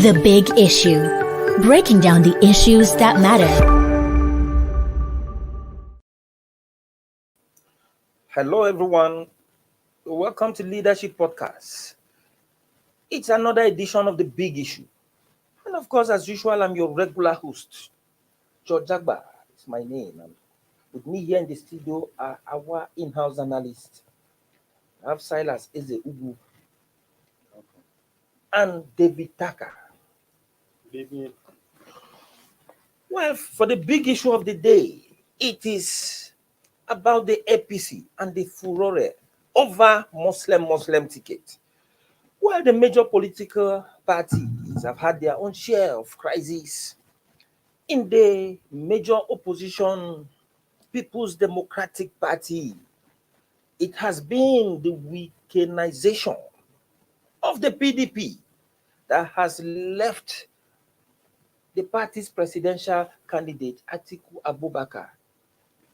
The Big Issue. Breaking down the issues that matter. Hello, everyone. Welcome to Leadership Podcast. It's another edition of The Big Issue. And of course, as usual, I'm your regular host, George Jagba is my name. And with me here in the studio are our in-house analysts. I have Silas Eze Ugu and David Taka. Well, for the big issue of the day, it is about the APC and the Furore over Muslim ticket. Well, the major political parties have had their own share of crises. In the major opposition, People's Democratic Party, it has been the weakenization of the PDP that has left the party's presidential candidate, Atiku Abubakar,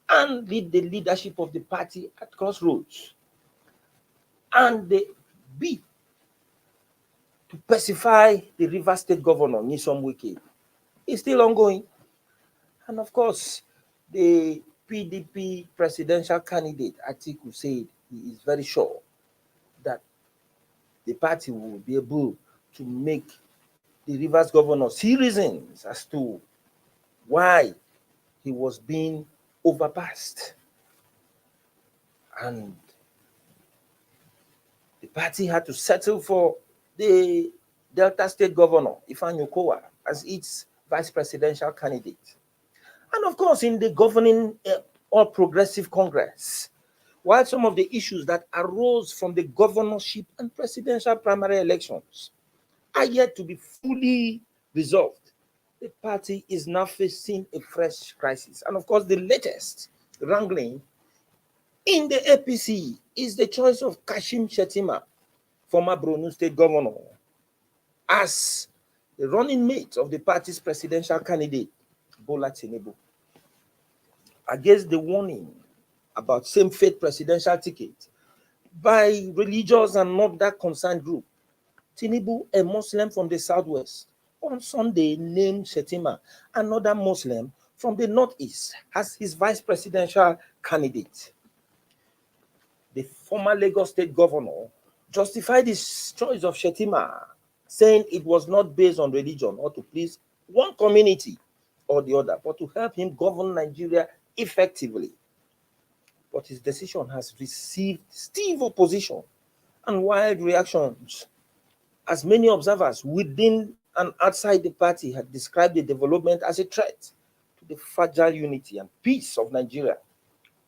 and lead the leadership of the party at crossroads. And the B, to pacify the River State governor, Nyesom Wike, is still ongoing. And of course, the PDP presidential candidate, Atiku, said he is very sure that the party will be able to make the Rivers governor see reasons as to why he was being overpassed. And the party had to settle for the Delta State governor, Ifeanyi Okowa, as its vice presidential candidate. And of course, in the governing All Progressive Congress, while some of the issues that arose from the governorship and presidential primary elections are yet to be fully resolved, the party is now facing a fresh crisis. And of course, the latest wrangling in the APC is the choice of Kashim Shettima, former Borno State governor, as the running mate of the party's presidential candidate, Bola Tinubu. Against the warning about same-faith presidential ticket by religious and not concerned group, Tinubu, a Muslim from the southwest, on Sunday named Shettima, another Muslim from the northeast, as his vice presidential candidate. The former Lagos State governor justified his choice of Shettima, saying it was not based on religion or to please one community or the other, but to help him govern Nigeria effectively. But his decision has received stiff opposition and wild reactions, as many observers within and outside the party had described the development as a threat to the fragile unity and peace of Nigeria,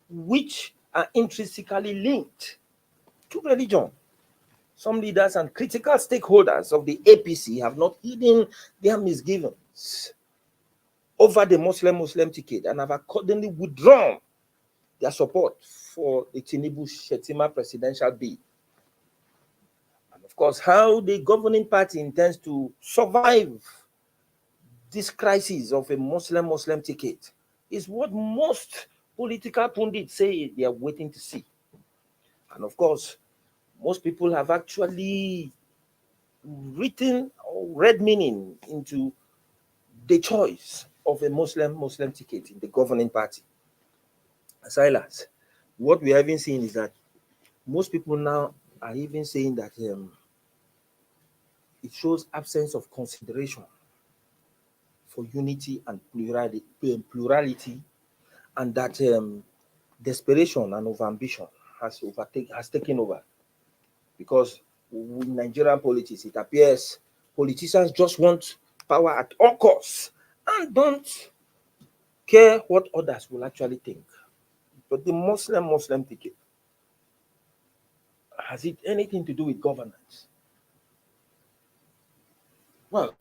which are intrinsically linked to religion. Some leaders and critical stakeholders of the APC have not hidden their misgivings over the Muslim ticket and have accordingly withdrawn their support for the Tinubu Shettima presidential bid. And of course, how the governing party intends to survive this crisis of a Muslim ticket is what most political pundits say they are waiting to see. And of course, most people have actually written or read meaning into the choice of a Muslim ticket in the governing party. Silas, what we haven't seen is that most people now are even saying that it shows absence of consideration for unity and plurality, and that desperation and overambition has taken over. Because in Nigerian politics, it appears politicians just want power at all costs and don't care what others will actually think. But the Muslim ticket, has it anything to do with governance? Well,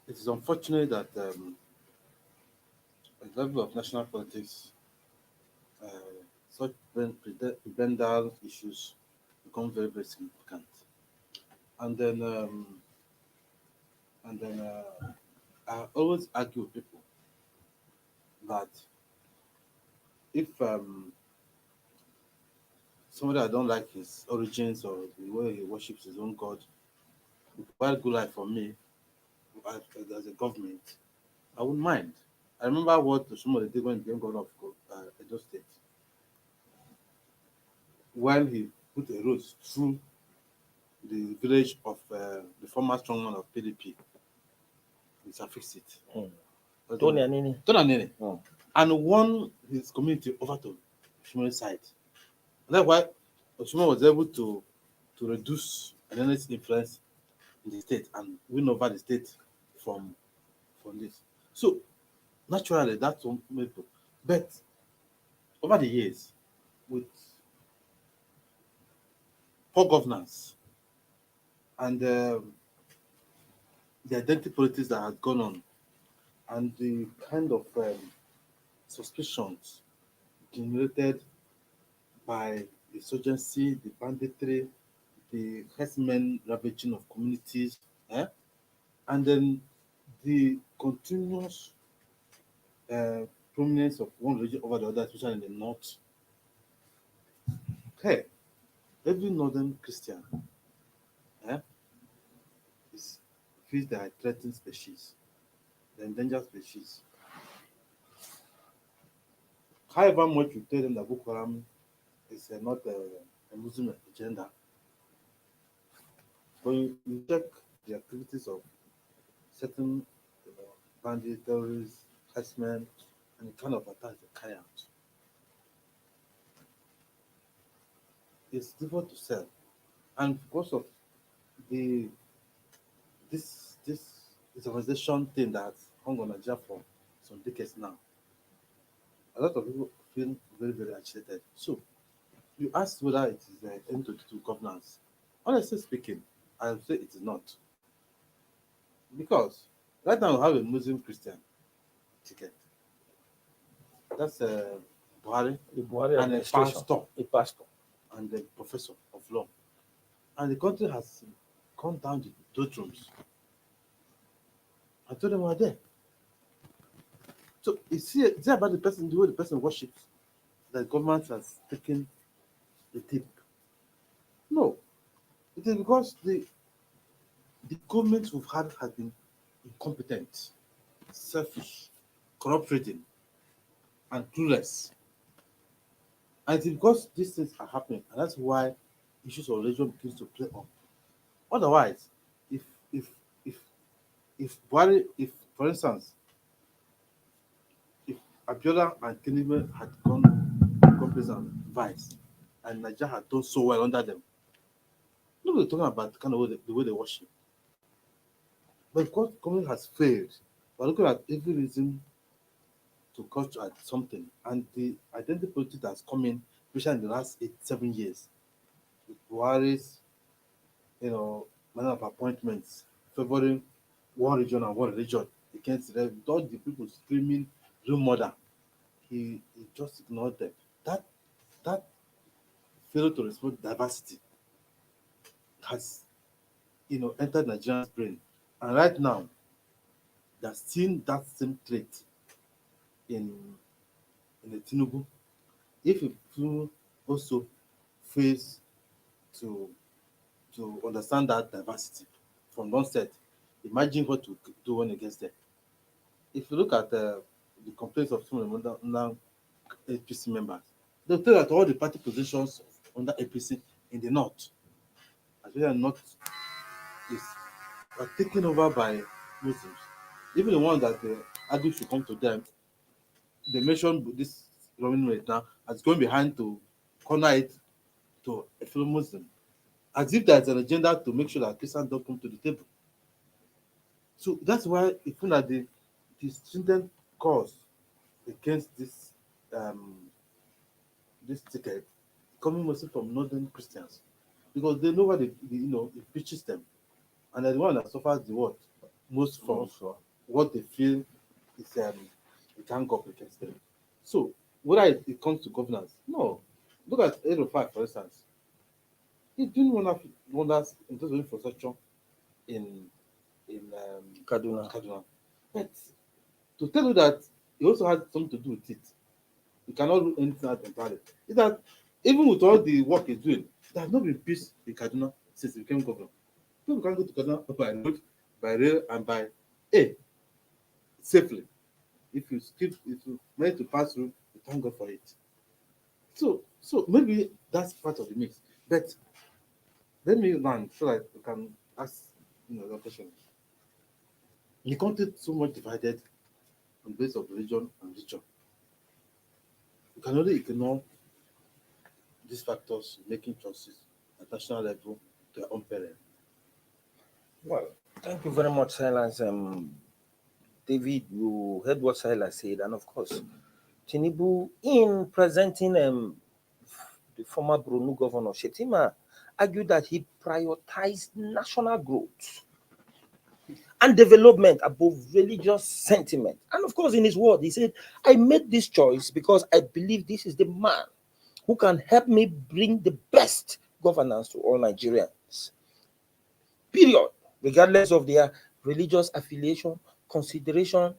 it is unfortunate that at the level of national politics, such prebendal issues become very, very significant. And then I always argue with people that if somebody I don't like his origins or the way he worships his own God quite good life for me as a government, I wouldn't mind. I remember what Oshomole did when he became governor of Edo State. When he put a road through the village of the former strongman of PDP, he suffixed it. Tony Anini. Tony Anini. And won his community over to Oshomole's side. And that's why Oshomole was able to reduce Anini's influence in the state and win over the state from this. So naturally, that's one people. But over the years, with poor governance and the identity politics that has gone on, and the kind of suspicions generated by the insurgency, the banditry, the herdsmen ravaging of communities, and then the continuous prominence of one religion over the other, especially in the north. Okay, every northern Christian feels they are threatened species, the endangered species. However much you tell them that Boko Haram is not a Muslim agenda, when you check the activities of certain bandits, terrorists, herdsmen, and the kind of attacks they carry out, it's difficult to sell. And because of the this organization thing that's hung on Nigeria for some decades now, a lot of people feel very, very agitated. So you asked whether it is an end to governance. Honestly speaking, I would say it is not. Because right now we have a Muslim Christian ticket. That's Buhari, and a pastor and a professor of law. And the country has gone down the doldrums. I told them we were there. So it's about the way the person worships, that the government has taken the tip. No, it is because the government we've had has been incompetent, selfish, corrupt-ridden, and clueless. And it's because these things are happening, and that's why issues of religion begins to play on. Otherwise, if Buhari, if for instance, if Abiola and Tinubu had gone companies and vice, and Nigeria had done so well under them, nobody talking about kind of the way they worship. But because government has failed, we're looking at every reason to cut at something, and the identity politics that's come in, especially in the last 7 years, with Buhari's, manner of appointments, favoring one region and one religion against them, with all the people screaming real murder, he just ignored them. That failure to respect diversity has entered Nigerian's brain, and right now they're seeing that same trait in the Tinubu. If you also fails to understand that diversity from one set, imagine what to do when against them. If you look at the complaints of some of the under APC members, they'll tell that all the party positions under APC in the north, especially north, are taken over by Muslims. Even the ones that argue should come to them, they mention this running rate now as going behind to corner it to a fellow Muslim, as if there's an agenda to make sure that Christians don't come to the table. So that's why it feel that the stringent cause against this ticket coming mostly from northern Christians, because they know what it preaches them, and they're the one that suffers the what most from what they feel is a gang up against them. So whether it comes to governance, no. Look at 805, for instance. He's doing wonders in terms of infrastructure in Kaduna. But to tell you that he also had something to do with it, you cannot do anything out entirely. Is that even with all the work he's doing, there has not been peace in Kaduna since he became governor. People can go to Kaduna by road, by rail, and by air safely. If you manage to pass through, you thank God for it. So maybe that's part of the mix. But let me now so that you can ask the question. The country is so much divided on the basis of religion and religion. You can only ignore these factors making choices at national level to their own peril. Well, thank you very much, Silas. David, you heard what Silas said, and of course, Tinubu, in presenting the former Borno governor Shettima, argued that he prioritized national growth and development above religious sentiment. And of course, in his word, he said, I made this choice because I believe this is the man who can help me bring the best governance to all Nigerians. Period. Regardless of their religious affiliation, consideration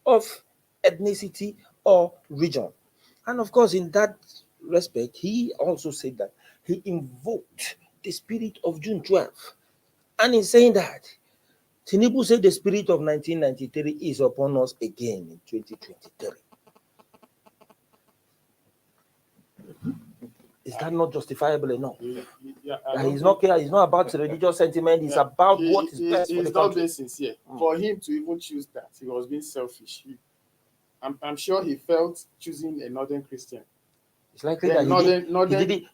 of ethnicity or region. And of course, in that respect, he also said that he invoked the spirit of June 12. And in saying that, Tinubu said the spirit of 1993 is upon us again in 2023. Is that not justifiable enough? He's not care. He's not about religious sentiment. He's about what is best for the country. He's not being sincere. For him to even choose that, he was being selfish. I'm sure he felt choosing a northern Christian. It's likely that he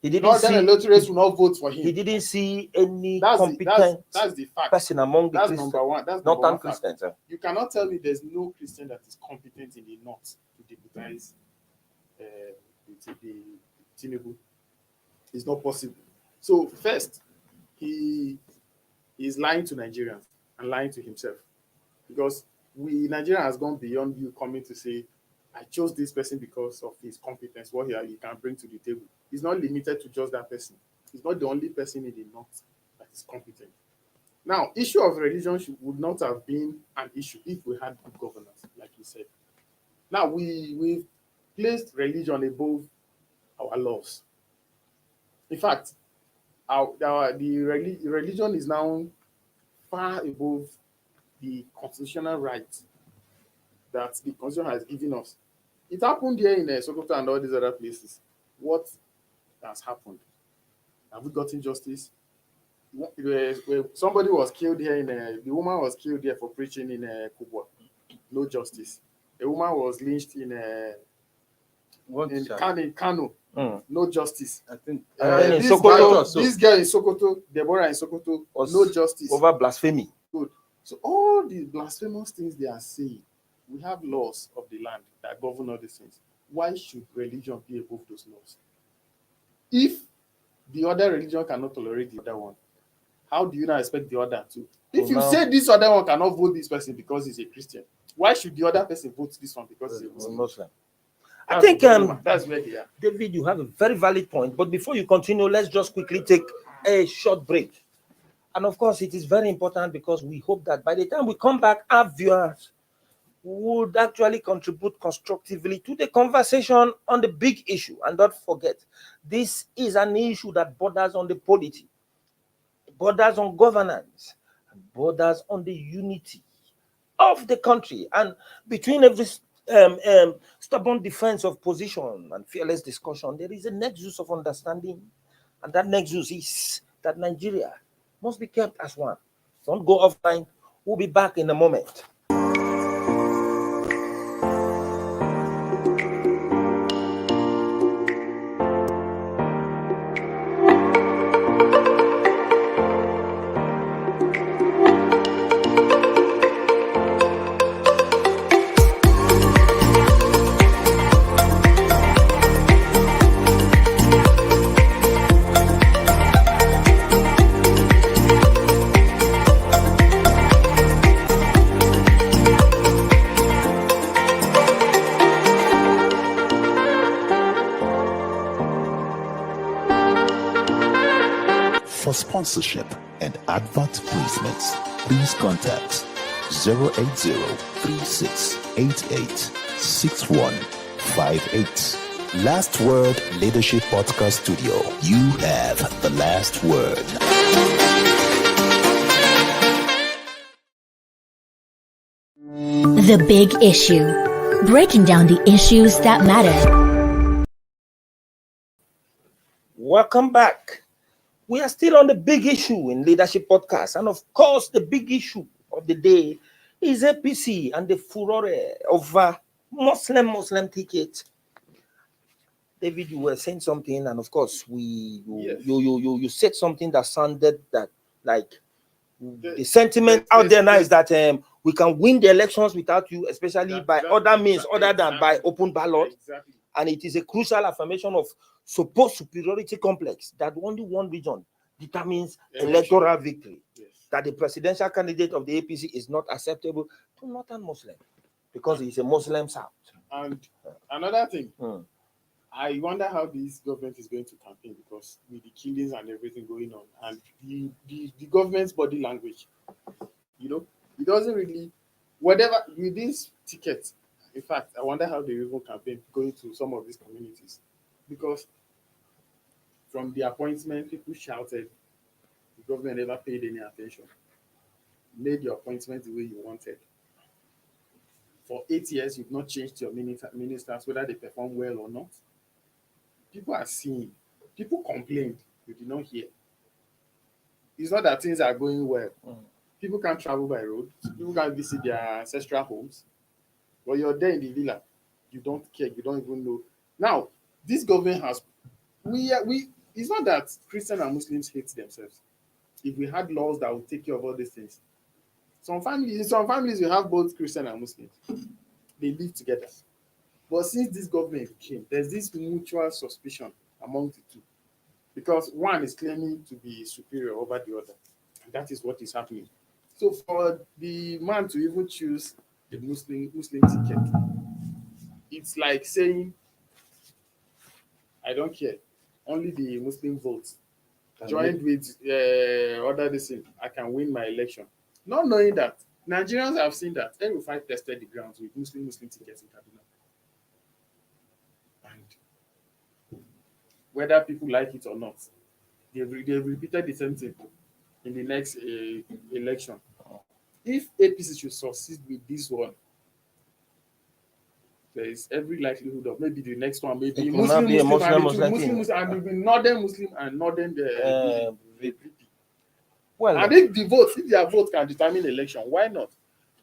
didn't northern electorates will not vote for him. He didn't see any competent that's the fact. person among the that's number one. That's northern number one Christians. You cannot tell me there's no Christian that is competent in the north to deputize the Tinubu. It's not possible. So first, he is lying to Nigerians and lying to himself, because Nigeria has gone beyond you coming to say, I chose this person because of his competence, what he can bring to the table. It's not limited to just that person. He's not the only person in the north that is competent. Now, issue of religion would not have been an issue if we had good governance, like you said. Now, we've placed religion above our laws. In fact, the religion is now far above the constitutional right that the Constitution has given us. It happened here in Sokoto and all these other places. What has happened? Have we gotten justice? Somebody was killed here the woman was killed here for preaching in Kubwa. No justice. A woman was lynched in Kano. No justice. I think this girl in Sokoto, Deborah in Sokoto, no justice. Over blasphemy. Good. So all the blasphemous things they are saying, we have laws of the land that govern all these things. Why should religion be above those laws? If the other religion cannot tolerate the other one, how do you not expect the other to? If you say this other one cannot vote this person because he's a Christian, why should the other person vote this one because he's a Muslim? I think that's where they are. David, you have a very valid point. But before you continue, let's just quickly take a short break. And of course, it is very important because we hope that by the time we come back, our viewers would actually contribute constructively to the conversation on the big issue. And don't forget, this is an issue that borders on the polity, borders on governance, and borders on the unity of the country. And between every stubborn defense of position and fearless discussion, there is a nexus of understanding, and that nexus is that Nigeria must be kept as one. Don't go offline. We'll be back in a moment. For sponsorship and advert placements, please contact 080-3688-6158. Last Word Leadership Podcast Studio. You have the last word. The Big Issue. Breaking down the issues that matter. Welcome back. We are still on the big issue in Leadership Podcast. And of course, the big issue of the day is APC and the furore of Muslim ticket. David, you were saying something, and of course, you said something that sounded that like the sentiment out there now is that we can win the elections without you, especially by other means other than by open ballot. Exactly. And it is a crucial affirmation of supposed superiority complex that only one region determines electoral victory. Yes. That the presidential candidate of the APC is not acceptable to northern Muslim because he's a Muslim South. And another thing, I wonder how this government is going to campaign, because with the killings and everything going on, and the government's body language, it doesn't really, whatever, with this ticket, in fact, I wonder how they even campaign going to some of these communities, because from the appointment, people shouted, the government never paid any attention, made your appointment the way you wanted. For 8 years, you've not changed your ministers, whether they perform well or not. People are seeing. People complained. You did not hear. It's not that things are going well. People can't travel by road. People can't visit their ancestral homes. But you're there in the villa. You don't care. You don't even know. Now, this government has... It's not that Christians and Muslims hate themselves. If we had laws that would take care of all these things. In some families, you have both Christian and Muslims. They live together. But since this government came, there's this mutual suspicion among the two, because one is claiming to be superior over the other, and that is what is happening. So for the man to even choose the Muslim ticket, it's like saying, I don't care, only the Muslim votes. Joined with other decisions, I can win my election. Not knowing that Nigerians have seen that El-Rufai tested the grounds with Muslim tickets in Kaduna. And whether people like it or not, they've repeated the same thing in the next election. If APC should succeed with this one, there is every likelihood of maybe the next one, maybe Muslim and maybe Northern Muslim and Northern VP. Well, and if their vote can determine the election, why not?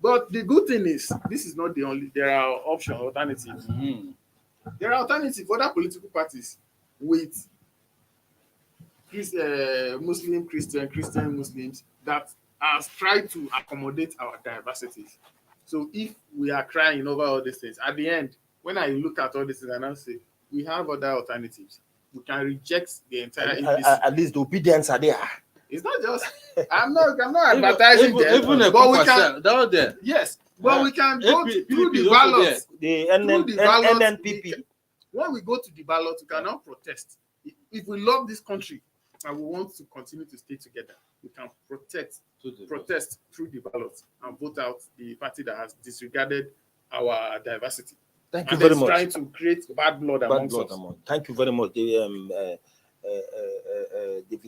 But the good thing is, this is not the only. There are alternatives. There are alternatives for other political parties with Muslim, Christian, Muslims that has tried to accommodate our diversities. So if we are crying over all these things, at the end, when I look at all these things and I say, we have other alternatives. We can reject the entire APC. At least the obedience are there. It's not just, I'm not advertising them, but we can, there. yes, but we can go through the ballot. The NNPP. When we go to the ballot, we cannot protest. If we love this country and we want to continue to stay together, we can protest through the ballot and vote out the party that has disregarded our diversity. Thank you very much. Trying to create bad blood amongst us. Thank you very much, David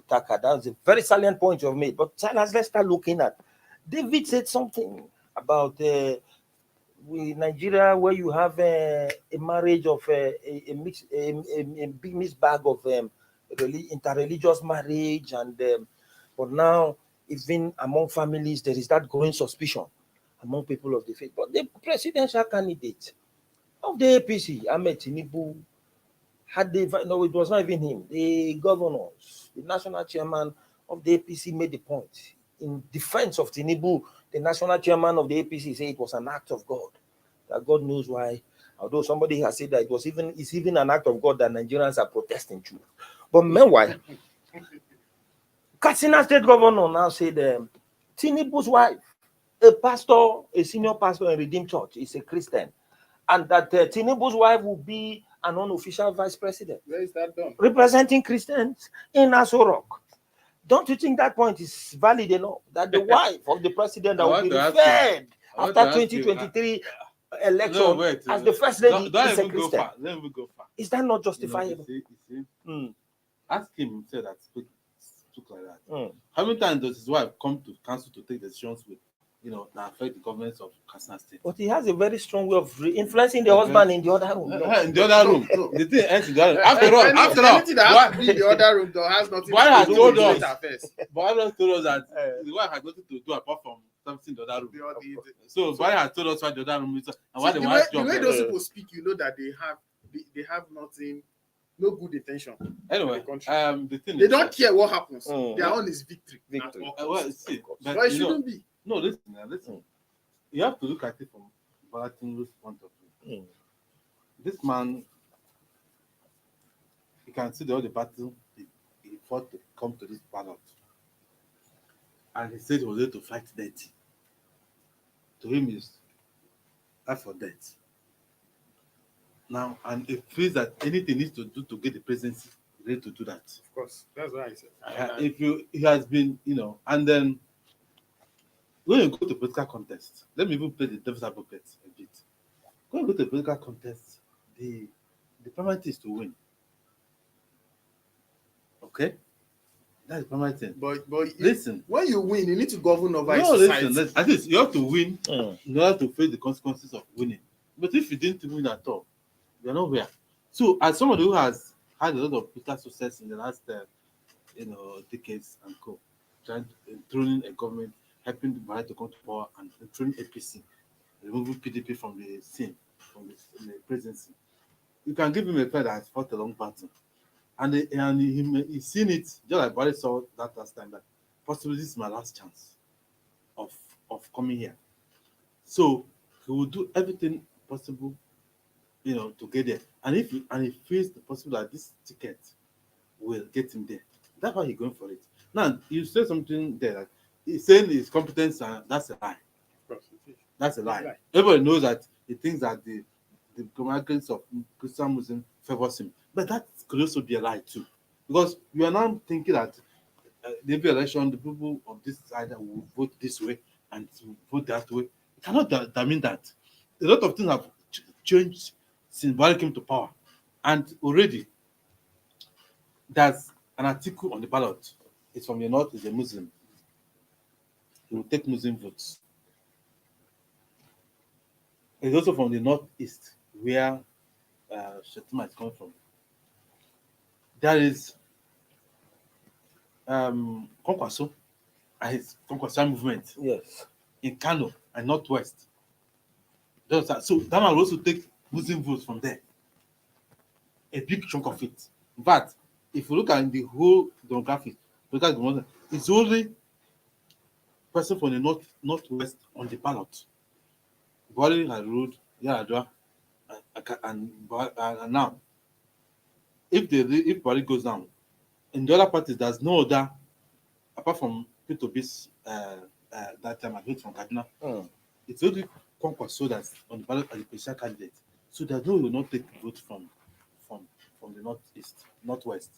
Tucker. That's a very salient point you've made. But let's start looking at. David said something about Nigeria, where you have a marriage of a big mixed bag of interreligious marriage, and but now even among families there is that growing suspicion among people of the faith. But the presidential candidate of the APC, Ahmed Tinubu, it was not even him. The governors, the national chairman of the APC made the point in defense of Tinubu. The national chairman of the APC said it was an act of God. That God knows why. Although somebody has said that it's even an act of God that Nigerians are protesting too. But meanwhile, Katsina State Governor now said Tinubu's wife, a senior pastor in Redeemed Church, is a Christian, and that Tinubu's wife will be an unofficial vice president. Where is that done? Representing Christians in Aso Rock. Don't you think that point is valid enough? That the wife of the president that will be referred after 2023 election as the first lady is a Christian? Let me go far. Is that not justifiable? Ask him himself that spoke like that. How many times does his wife come to council to take decisions with that affect the governments of Katsina State. But he has a very strong way of influencing the husband in the other room. In the other room. No. The thing ends in the other room. After all, anything that has to be in the other room though has nothing Why has to do told with us? state affairs. Buhari told us that the wife had nothing to do apart from something in the other room. So Buhari has told us why the other room is and why the wife the way those people speak, you know that they have nothing, no good intention. Anyway, the thing they is, don't care what happens. Their own is victory. well, see, but it shouldn't be. No, listen. You have to look at it from Bola Tinubu's point of view. This man, you can see all the battle he fought to come to this ballot. And he said he was there to fight death. To him, is life or death. Now, and he feels that anything he needs to do to get the presidency, he's ready to do that. Of course, that's what I said. He has been, and then when you go to political contest, let me even play the devil's advocate a bit. When you go to political contest, the priority is to win. Okay? That's the primary thing. But listen, when you win, you need to govern over society. Listen, at least you have to win in order to face the consequences of winning. But if you didn't win at all, you're nowhere. So, as somebody who has had a lot of political success in the last, decades and trying to enthroning a government, helping the Buhari to come to power and enthroning APC, removing PDP from the scene, from the presidency, you can give him a fair that has fought a long battle. And he's seen it, just like Buhari saw that last time, that possibly this is my last chance of coming here. So he will do everything possible, to get there. And he feels the possibility that this ticket will get him there. That's why he's going for it. Now, you said something there that he's saying his competence, that's a lie. That's a lie. Everybody knows that he thinks that the migrants of Christian Muslim favors him. But that could also be a lie too. Because we are now thinking that the election, the people of this side will vote this way and vote that way. It cannot mean that. A lot of things have changed since Buhari came to power. And already, there's an article on the ballot. It's from the north, it's a Muslim. He will take Muslim votes. It's also from the northeast, where Shettima is coming from. There is Kwankwaso and his Kwankwaso movement in Kano and Northwest. So that will also take Muslim votes from there. A big chunk of it. In fact, if you look at the whole demographic, it's the only person from the Northwest on the ballot. Buhari has ruled Yaradua and now. If Buhari goes down, in the other parties, there's no other, apart from P2B's that time I heard from Kaduna, it's only Kwankwaso that's on the ballot as a presidential candidate. So that no will not take vote from the northwest.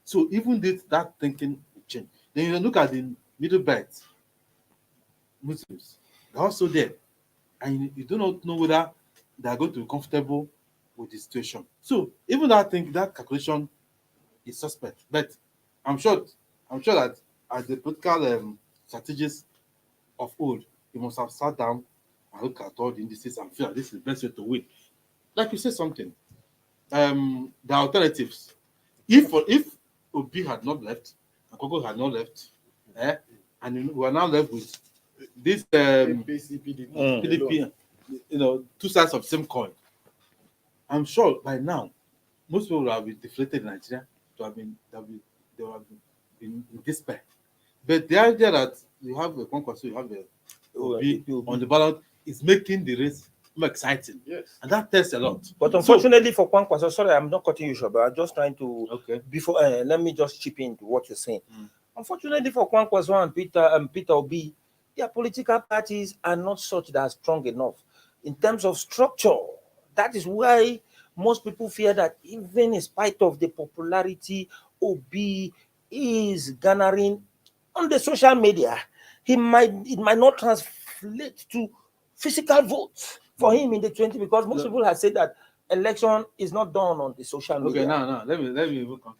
So even that thinking will change. Then you look at the middle belt Muslims, they're also there. And you do not know whether they are going to be comfortable with the situation. So even that calculation is suspect. But I'm sure that as the political strategists of old, you must have sat down and looked at all the indices and feel that this is the best way to win. Like you said something, the alternatives. If Obi had not left, and Koko had not left, and we are now left with this PDP, two sides of the same coin. I'm sure by now most people will have been deflated in Nigeria they would have been in despair. But the idea that you have a Kwankwaso, you have a Obi on the ballot is making the race more exciting. Yes. And that tells a lot. But unfortunately for Kwankwaso, sorry, I'm not cutting you short, but I'm just trying to before let me just chip into what you're saying. Unfortunately for Kwankwaso and Peter Obi, their political parties are not such that are strong enough in terms of structure. That is why most people fear that even in spite of the popularity Obi is garnering on the social media, it might not translate to physical votes for him in the 20, because most people have said that election is not done on the social media. Okay, now let me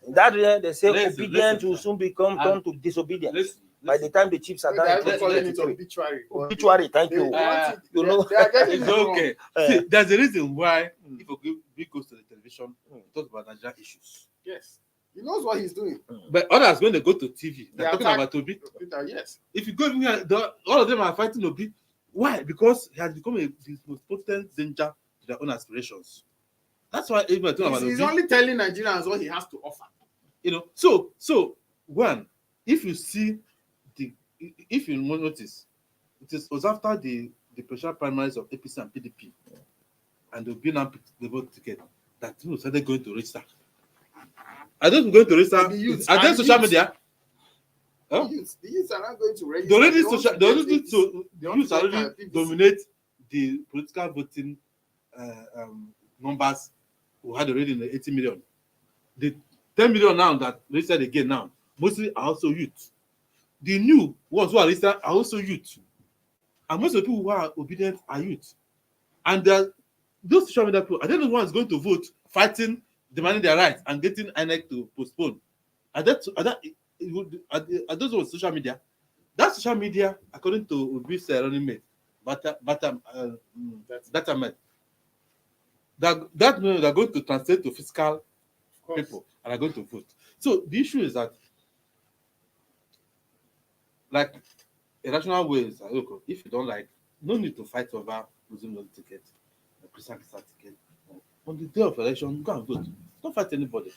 that they say obedience will soon become turned to disobedience. Listen, By the time the chips are They are done, even calling it 2023. obituary. but Obituary, thank they you. want it- You know, they are getting It's it wrong. okay. See, there's a reason why if we goes to the television, talk about Nigerian issues. Yes. He knows what he's doing. But others, when they go to TV, They they're talking attack- about Obi. Yes. If you go even here, all of them are fighting Obi. Why? Because he has become the most potent danger to their own aspirations. That's why even talking about He's Obi. only telling Nigerians what he has to offer. You know, so one, if you see if you notice, it was after the presidential primaries of APC and PDP, and the Obi now picked the vote ticket that people started going to register. Are those going to register? The youths Are they and social youths. media? The Huh? youths are not going to register. They already They want social. to They get already it. so They want youths to get already PVC. dominate the political voting numbers. We had already in the 80 million. The 10 million now that registered again now mostly are also youth. The new ones who are registered are also youth, and most of the people who are obedient are youth. And those social media people are they the ones going to vote, fighting, demanding their rights, and getting INEC to postpone? Are those ones social media? That social media, according to Obi's running mate, data man, that they're going to translate to fiscal people and are going to vote. So the issue is that, like, a rational way is that, look, if you don't like, no need to fight over losing the ticket, the precinct ticket. On the day of election, go and vote. Don't fight anybody.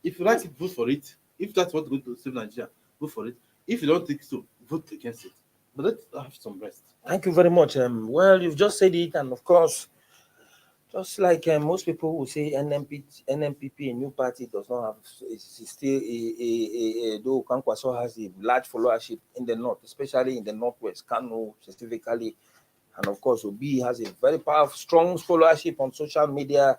If you like it, vote for it. If that's what's going to save Nigeria, vote for it. If you don't think so, vote against it. But let's have some rest. thank you very much. Well, you've just said it, and of course, just like most people will say, NMPP, a new party, does not have, it's still though Kwankwaso has a large followership in the north, especially in the northwest, Kano specifically, and of course, Obi has a very powerful, strong followership on social media,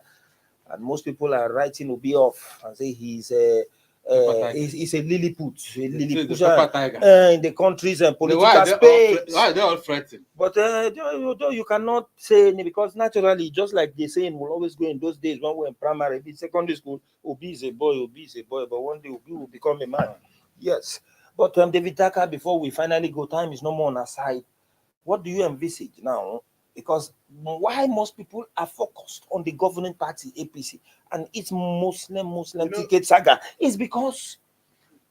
and most people are writing Obi off and say he's a Lilliput, in the country's political space. Why are they all threatened? But though you cannot say any, because naturally, just like the saying will always go in those days when we were in primary, in secondary school, Obi is a boy, but one day Obi will become a man. Yes. But David Taka, before we finally go, time is no more on our side. What do you envisage now? Because why most people are focused on the governing party, APC, and its Muslim ticket saga is because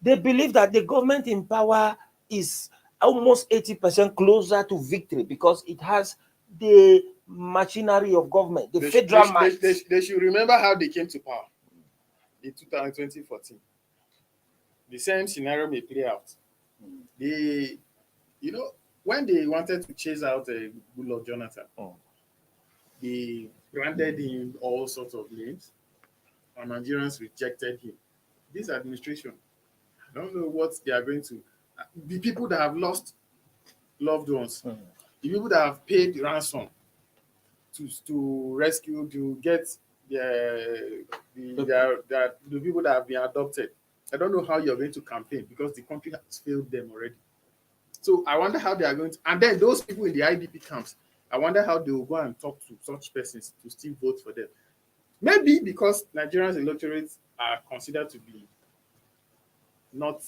they believe that the government in power is almost 80% closer to victory because it has the machinery of government, the federal might. They should remember how they came to power in 2014. The same scenario may play out. When they wanted to chase out Goodluck Jonathan, they branded him all sorts of names, and Nigerians rejected him. This administration, I don't know what they are going to. The people that have lost loved ones, the people that have paid ransom to rescue, to get the people that have been adopted. I don't know how you're going to campaign because the country has failed them already. So I wonder how they are going to, and then those people in the IDP camps, I wonder how they will go and talk to such persons to still vote for them. Maybe because Nigerians electorates are considered to be not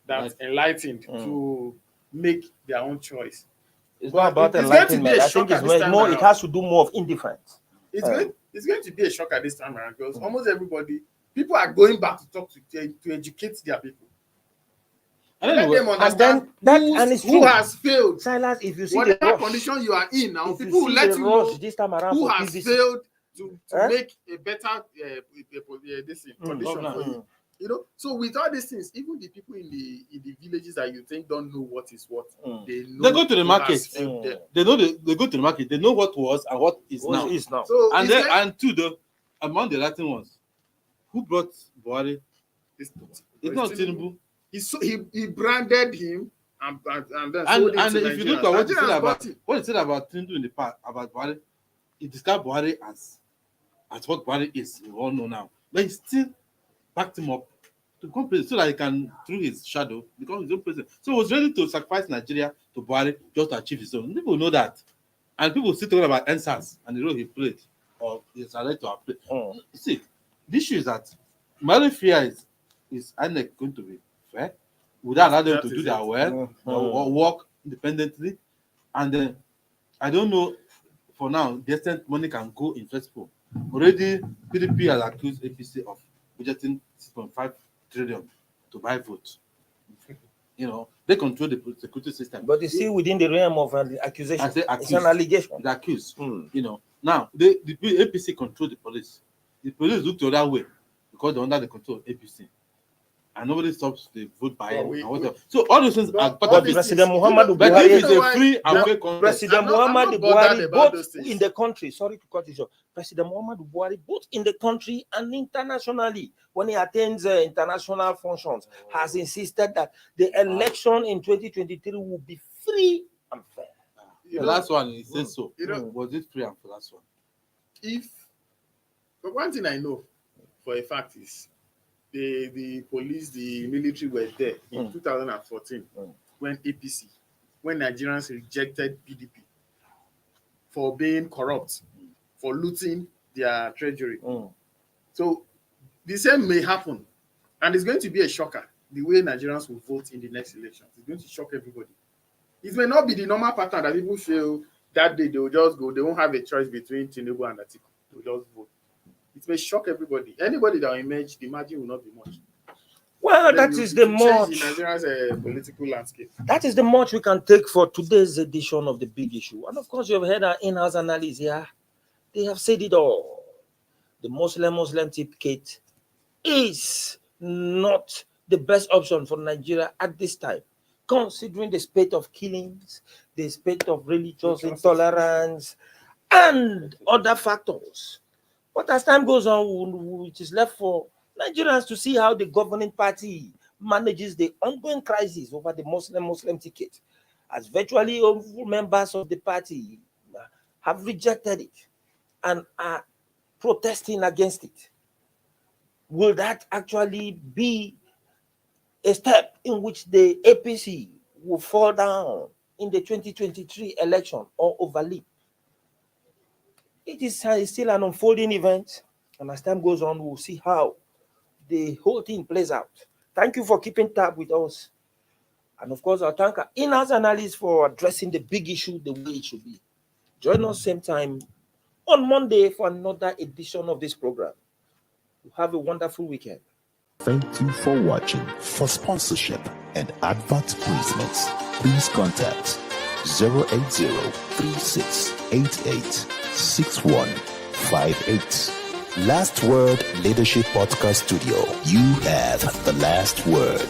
that enlightened to make their own choice. It's not about enlightenment. I think it's more. It has to do more of indifference. It's going to be a shock at this time around because almost everybody, people are going back to talk to educate their people. Let them understand who has failed. Silence. If you see whatever condition you are in now, people will let you know this time around who has failed to make a better condition for you. You know, so with all these things, even the people in the villages that you think don't know what is what, they go to the market. They know they go to the market. They know what was and what is now. So and two, among the Latin ones, who brought Buhari? It's not Tinubu. He branded him and then sold him to if you look at what he said about Tinubu in the past about Buhari, he described Buhari as what Buhari is. We all know now, but he still backed him up to become president so that he can, through his shadow, become his own president. So he was ready to sacrifice Nigeria to Buhari just to achieve his own. People know that, and people still talking about NSAS and the role he played or his right to play. You see, the issue is that my fear is INEC going to be fair? Would that allow them That to is do their it. work or work independently? And then I don't know. For now, the extent money can go in first pool. Already, PDP has accused APC of budgeting 6.5 trillion to buy votes. They control the security system. But it's still within the realm of an accusation. I say It's accused. an allegation. It's accused. Now the APC control the police. The police look the other way because they're under the control of APC. And nobody stops the vote buying. So all those things are part of it. President Muhammadu But Buhari if it's a free and fair contest, President I'm not Muhammadu bothered Buhari, about both those things. in the country, sorry to cut you short, President Muhammadu Buhari, both in the country and internationally, when he attends international functions, has insisted that the election in 2023 will be free and fair. the last one, he says so. Was it free and fair? Last one. But one thing I know for a fact is the police, the military were there in 2014 when Nigerians rejected PDP for being corrupt, for looting their treasury. So the same may happen, and it's going to be a shocker the way Nigerians will vote in the next election. It's going to shock everybody. It may not be the normal pattern that people feel that day they will just go. They won't have a choice between Tinubu and Atiku. They will just vote. It may shock everybody. Anybody that will emerge, the margin will not be much. Well, that is the much. Nigeria's political landscape. That is the much we can take for today's edition of The Big Issue. And of course, you've heard our in-house analysis here. They have said it all. The Muslim ticket is not the best option for Nigeria at this time, considering the spate of killings, the spate of religious intolerance, and other factors. But as time goes on, it is left for Nigerians to see how the governing party manages the ongoing crisis over the Muslim ticket, as virtually all members of the party have rejected it and are protesting against it. Will that actually be a step in which the APC will fall down in the 2023 election or overleap? It is still an unfolding event, and as time goes on, we'll see how the whole thing plays out. Thank you for keeping tab with us. And of course, I'll thank our in-house analysts for addressing the big issue the way it should be. Join us same time on Monday for another edition of this program. Have a wonderful weekend. Thank you for watching. For sponsorship and advert placements, please contact 080-3688-6158. Last Word Leadership Podcast Studio. You have the last word.